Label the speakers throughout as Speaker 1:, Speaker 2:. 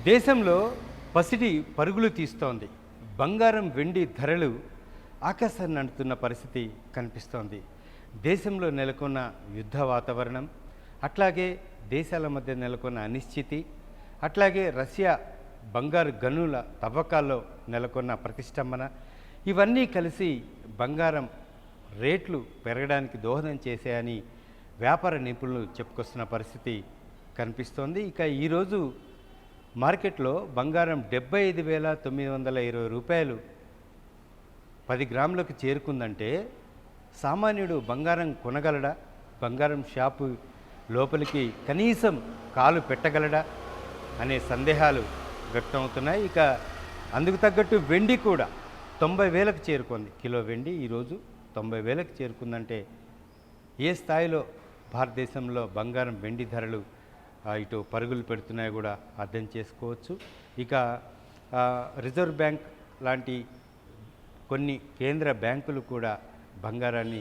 Speaker 1: దేశంలో పసిడి పరుగులు తీస్తోంది. బంగారం వెండి ధరలు ఆకాశాన్ని అంటుతున్న పరిస్థితి కనిపిస్తోంది. దేశంలో నెలకొన్న యుద్ధ వాతావరణం, అట్లాగే దేశాల మధ్య నెలకొన్న అనిశ్చితి, అట్లాగే రష్యా బంగారు గనుల తవ్వకాల్లో నెలకొన్న ప్రతిష్టంభన, ఇవన్నీ కలిసి బంగారం రేట్లు పెరగడానికి దోహదం చేశాయని వ్యాపార నిపుణులు చెప్పుకొస్తున్న పరిస్థితి కనిపిస్తోంది. ఇక ఈరోజు మార్కెట్లో బంగారం 75,920 రూపాయలు 10 గ్రాములకు చేరుకుందంటే సామాన్యుడు బంగారం కొనగలడా? బంగారం షాపు లోపలికి కనీసం కాలు పెట్టగలడా అనే సందేహాలు వ్యక్తమవుతున్నాయి. ఇక అందుకు తగ్గట్టు వెండి కూడా 90,000కు చేరుకుంది. కిలో వెండి ఈరోజు 90,000కు చేరుకుందంటే ఏ స్థాయిలో భారతదేశంలో బంగారం వెండి ధరలు ఇటు పరుగులు పెడుతున్నాయో కూడా అర్థం చేసుకోవచ్చు. ఇక రిజర్వ్ బ్యాంక్ లాంటి కొన్ని కేంద్ర బ్యాంకులు కూడా బంగారాన్ని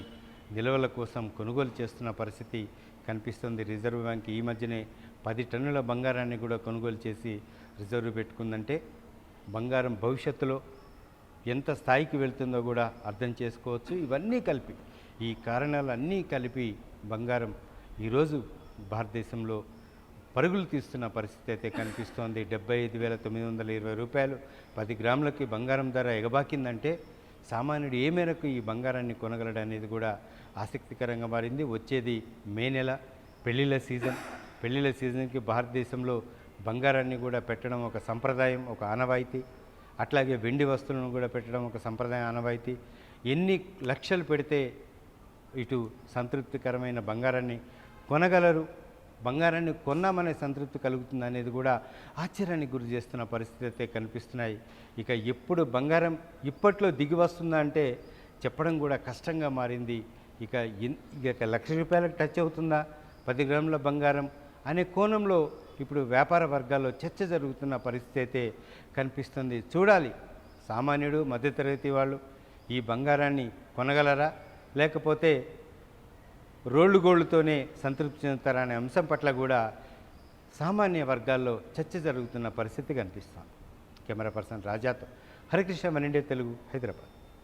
Speaker 1: నిల్వల కోసం కొనుగోలు చేస్తున్న పరిస్థితి కనిపిస్తుంది. రిజర్వ్ బ్యాంక్ ఈ మధ్యనే 10 టన్నుల బంగారాన్ని కూడా కొనుగోలు చేసి రిజర్వ్ పెట్టుకుందంటే బంగారం భవిష్యత్తులో ఎంత స్థాయికి వెళ్తుందో కూడా అర్థం చేసుకోవచ్చు. ఇవన్నీ కలిపి, ఈ కారణాలన్నీ కలిపి బంగారం ఈరోజు భారతదేశంలో పరుగులు తీస్తున్న పరిస్థితి అయితే కనిపిస్తోంది. 75,920 రూపాయలు 10 గ్రాములకి బంగారం ధర ఎగబాకిందంటే సామాన్యుడు ఏ మేరకు ఈ బంగారాన్ని కొనగలడనేది కూడా ఆసక్తికరంగా మారింది. వచ్చేది మే నెల, పెళ్లిళ్ళ సీజన్. పెళ్లిళ్ళ సీజన్కి భారతదేశంలో బంగారాన్ని కూడా పెట్టడం ఒక సంప్రదాయం, ఒక ఆనవాయితీ. అట్లాగే వెండి వస్తువులను కూడా పెట్టడం ఒక సంప్రదాయం, ఆనవాయితీ. ఎన్ని లక్షలు పెడితే ఇటు సంతృప్తికరమైన బంగారాన్ని కొనగలరు, బంగారాన్ని కొన్నామనే సంతృప్తి కలుగుతుంది అనేది కూడా ఆశ్చర్యానికి గురి చేస్తున్న పరిస్థితి అయితే కనిపిస్తున్నాయి. ఇక ఎప్పుడు బంగారం ఇప్పట్లో దిగి వస్తుందా అంటే చెప్పడం కూడా కష్టంగా మారింది. ఇక 1,00,000 రూపాయలకు టచ్ అవుతుందా 10 గ్రాముల బంగారం అనే కోణంలో ఇప్పుడు వ్యాపార వర్గాల్లో చర్చ జరుగుతున్న పరిస్థితి అయితే కనిపిస్తుంది. చూడాలి, సామాన్యుడు మధ్యతరగతి వాళ్ళు ఈ బంగారాన్ని కొనగలరా, లేకపోతే రోళ్ళు గోళ్ళుతోనే సంతృప్తి చెందుతారా అనే అంశం పట్ల కూడా సామాన్య వర్గాల్లో చర్చ జరుగుతున్న పరిస్థితి కనిపిస్తుంది. కెమెరా పర్సన్ రాజాతో హరికృష్ణ, మన ఇండియా తెలుగు, హైదరాబాద్.